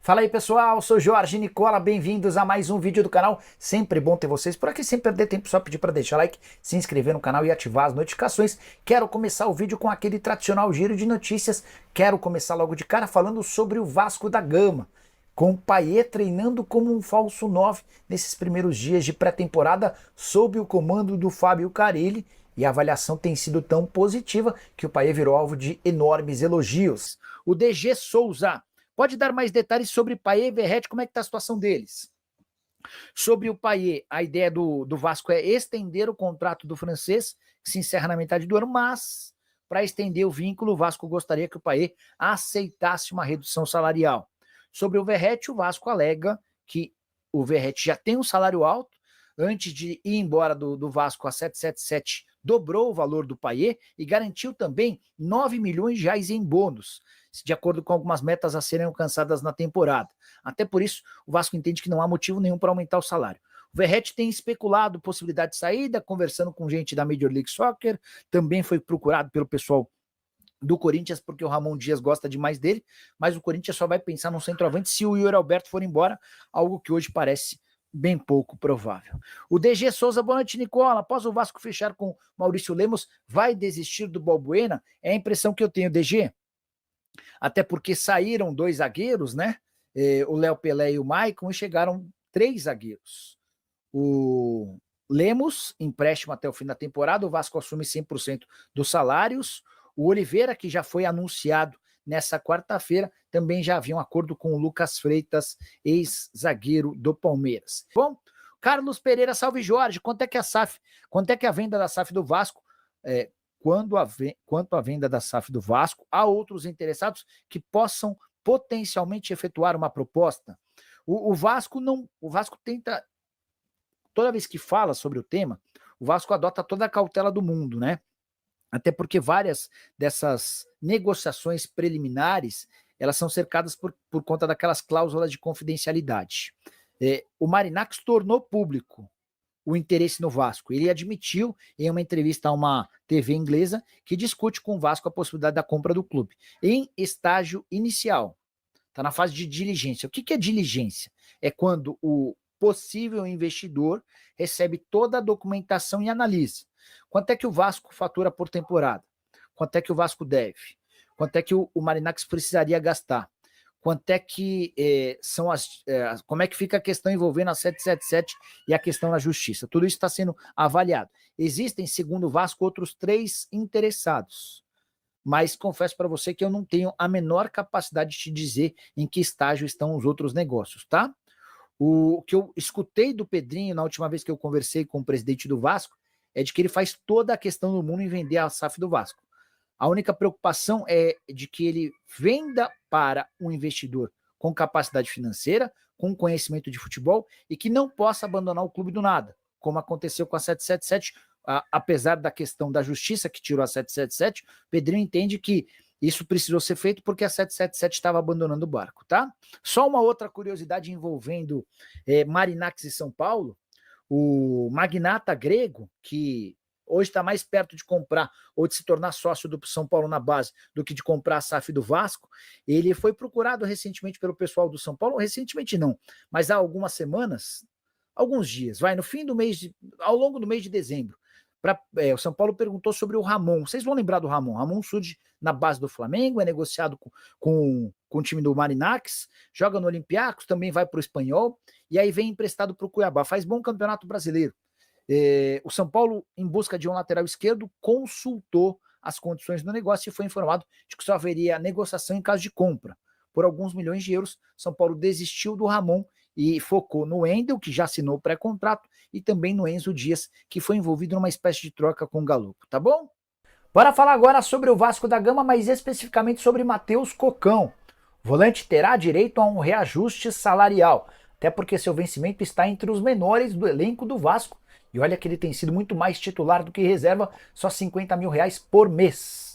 Fala aí pessoal, sou Jorge Nicola, bem-vindos a mais um vídeo do canal. Sempre bom ter vocês por aqui, sem perder tempo, só pedir para deixar like, se inscrever no canal e ativar as notificações. Quero começar o vídeo com aquele tradicional giro de notícias. Quero começar logo de cara falando sobre o Vasco da Gama, com o Payet treinando como um falso 9 nesses primeiros dias de pré-temporada sob o comando do Fábio Carille, e a avaliação tem sido tão positiva que o Payet virou alvo de enormes elogios. O DG Souza pode dar mais detalhes sobre Payet e Verratti, como é que está a situação deles? Sobre o Payet, a ideia do Vasco é estender o contrato do francês, que se encerra na metade do ano, mas para estender o vínculo, o Vasco gostaria que o Payet aceitasse uma redução salarial. Sobre o Verratti, o Vasco alega que o Verratti já tem um salário alto. Antes de ir embora do Vasco, a 777 dobrou o valor do Payet e garantiu também 9 milhões de reais em bônus, de acordo com algumas metas a serem alcançadas na temporada. Até por isso, o Vasco entende que não há motivo nenhum para aumentar o salário. O Verratti tem especulado possibilidade de saída, conversando com gente da Major League Soccer, também foi procurado pelo pessoal do Corinthians, porque o Ramon Dias gosta demais dele, mas o Corinthians só vai pensar no centroavante se o Yuri Alberto for embora, algo que hoje parece bem pouco provável. O DG Souza, boa noite, Nicola. Após o Vasco fechar com Maurício Lemos, vai desistir do Balbuena? É a impressão que eu tenho, DG. Até porque saíram dois zagueiros, né? O Léo Pelé e o Maicon, e chegaram três zagueiros. O Lemos, empréstimo até o fim da temporada, o Vasco assume 100% dos salários. O Oliveira, que já foi anunciado nessa quarta-feira, também já havia um acordo com o Lucas Freitas, ex-zagueiro do Palmeiras. Bom, Carlos Pereira, salve Jorge, quanto é que a venda da SAF do Vasco, quanto à venda da SAF do Vasco, há outros interessados que possam potencialmente efetuar uma proposta? O Vasco tenta, toda vez que fala sobre o tema, o Vasco adota toda a cautela do mundo, né? Até porque várias dessas negociações preliminares, elas são cercadas por conta daquelas cláusulas de confidencialidade. O Marinacos tornou público o interesse no Vasco. Ele admitiu em uma entrevista a uma TV inglesa que discute com o Vasco a possibilidade da compra do clube, em estágio inicial. Está na fase de diligência. O que é diligência? É quando o possível investidor recebe toda a documentação e analisa. Quanto é que o Vasco fatura por temporada? Quanto é que o Vasco deve? Quanto é que o Marinacos precisaria gastar? Quanto é que como é que fica a questão envolvendo a 777 e a questão da justiça? Tudo isso está sendo avaliado. Existem, segundo o Vasco, outros 3 interessados, mas confesso para você que eu não tenho a menor capacidade de te dizer em que estágio estão os outros negócios, tá? O que eu escutei do Pedrinho na última vez que eu conversei com o presidente do Vasco é de que ele faz toda a questão do mundo em vender a SAF do Vasco. A única preocupação é de que ele venda para um investidor com capacidade financeira, com conhecimento de futebol e que não possa abandonar o clube do nada, como aconteceu com a 777, apesar da questão da justiça que tirou a 777, Pedrinho entende que isso precisou ser feito porque a 777 estava abandonando o barco, tá? Só uma outra curiosidade envolvendo Marinacos e São Paulo. O magnata grego, que hoje está mais perto de comprar ou de se tornar sócio do São Paulo na base do que de comprar a SAF do Vasco, ele foi procurado recentemente pelo pessoal do São Paulo, recentemente não, mas há algumas semanas, alguns dias, no fim do mês, ao longo do mês de dezembro, o São Paulo perguntou sobre o Ramon. Vocês vão lembrar do Ramon. Ramon surge na base do Flamengo, é negociado com o time do Marinacos, joga no Olympiacos, também vai para o Espanhol, e aí vem emprestado para o Cuiabá. Faz bom campeonato brasileiro. O São Paulo, em busca de um lateral esquerdo, consultou as condições do negócio e foi informado de que só haveria negociação em caso de compra. Por alguns milhões de euros, São Paulo desistiu do Ramon e focou no Wendel, que já assinou o pré-contrato, e também no Enzo Dias, que foi envolvido numa espécie de troca com o Galopo, tá bom? Bora falar agora sobre o Vasco da Gama, mas especificamente sobre Matheus Cocão. O volante terá direito a um reajuste salarial, até porque seu vencimento está entre os menores do elenco do Vasco, e olha que ele tem sido muito mais titular do que reserva, só 50 mil reais por mês.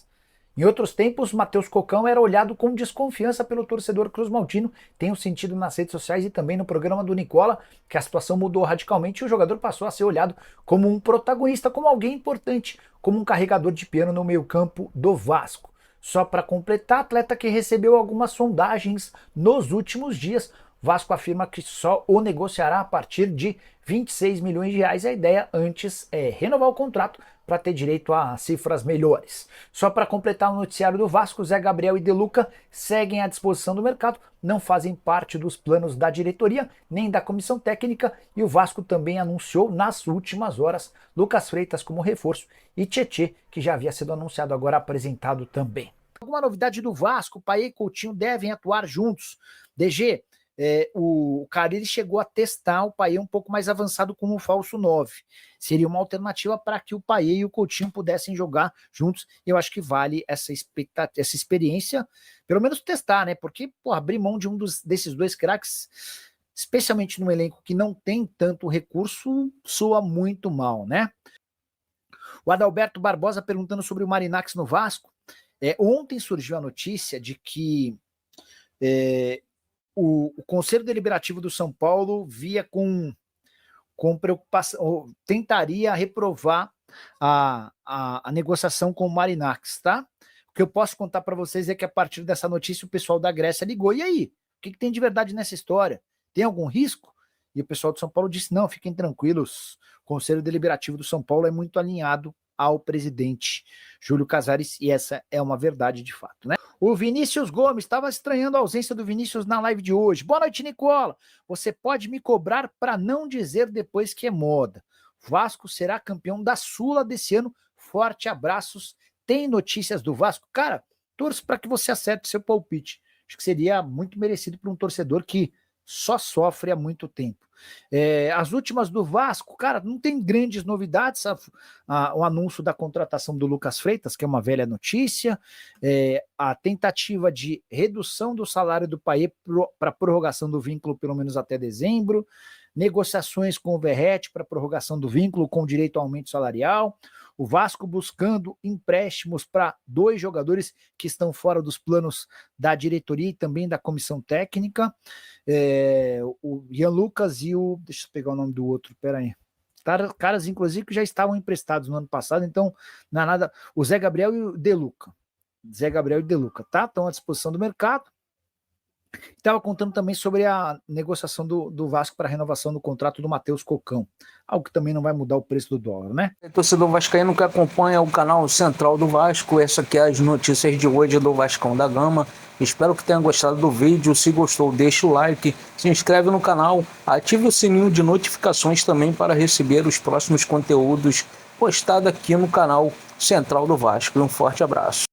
Em outros tempos, Matheus Cocão era olhado com desconfiança pelo torcedor cruzmaltino. Tenho sentido nas redes sociais e também no programa do Nicola que a situação mudou radicalmente e o jogador passou a ser olhado como um protagonista, como alguém importante, como um carregador de piano no meio-campo do Vasco. Só para completar, atleta que recebeu algumas sondagens nos últimos dias. Vasco afirma que só o negociará a partir de 26 milhões de reais. A ideia antes é renovar o contrato para ter direito a cifras melhores. Só para completar o noticiário do Vasco, Zé Gabriel e De Luca seguem à disposição do mercado, não fazem parte dos planos da diretoria nem da comissão técnica, e o Vasco também anunciou nas últimas horas Lucas Freitas como reforço e Tietê, que já havia sido anunciado, agora apresentado também. Alguma novidade do Vasco? Paê e Coutinho devem atuar juntos. DG, o Carille chegou a testar o Paê um pouco mais avançado como um falso 9. Seria uma alternativa para que o Paê e o Coutinho pudessem jogar juntos. Eu acho que vale essa experiência, pelo menos testar, né? Porque abrir mão de desses dois craques, especialmente num elenco que não tem tanto recurso, soa muito mal, né? O Adalberto Barbosa perguntando sobre o Marinacci no Vasco. Ontem surgiu a notícia de que o Conselho Deliberativo do São Paulo via com preocupação, tentaria reprovar a negociação com o Marinacci, tá? O que eu posso contar para vocês é que a partir dessa notícia o pessoal da Grécia ligou. E aí? O que tem de verdade nessa história? Tem algum risco? E o pessoal do São Paulo disse, não, fiquem tranquilos, o Conselho Deliberativo do São Paulo é muito alinhado ao presidente Júlio Casares, e essa é uma verdade de fato, né? O Vinícius Gomes estava estranhando a ausência do Vinícius na live de hoje. Boa noite, Nicola. Você pode me cobrar para não dizer depois que é moda. Vasco será campeão da Sula desse ano. Forte abraços. Tem notícias do Vasco? Cara, torço para que você acerte seu palpite. Acho que seria muito merecido para um torcedor que só sofre há muito tempo. As últimas do Vasco, cara, não tem grandes novidades. O anúncio da contratação do Lucas Freitas, que é uma velha notícia, a tentativa de redução do salário do Paê para prorrogação do vínculo pelo menos até dezembro, negociações com o Verratti para prorrogação do vínculo com direito ao aumento salarial, o Vasco buscando empréstimos para 2 jogadores que estão fora dos planos da diretoria e também da comissão técnica, o Ian Lucas e o... Deixa eu pegar o nome do outro, peraí. Caras, inclusive, que já estavam emprestados no ano passado, então, não há nada... O Zé Gabriel e o De Luca. Zé Gabriel e De Luca, tá? Estão à disposição do mercado. Estava contando também sobre a negociação do Vasco para a renovação do contrato do Matheus Cocão, algo que também não vai mudar o preço do dólar, né? Torcedor vascaíno que acompanha o canal Central do Vasco, essa aqui é as notícias de hoje do Vascão da Gama. Espero que tenha gostado do vídeo. Se gostou, deixa o like, se inscreve no canal, ative o sininho de notificações também para receber os próximos conteúdos postados aqui no canal Central do Vasco. Um forte abraço.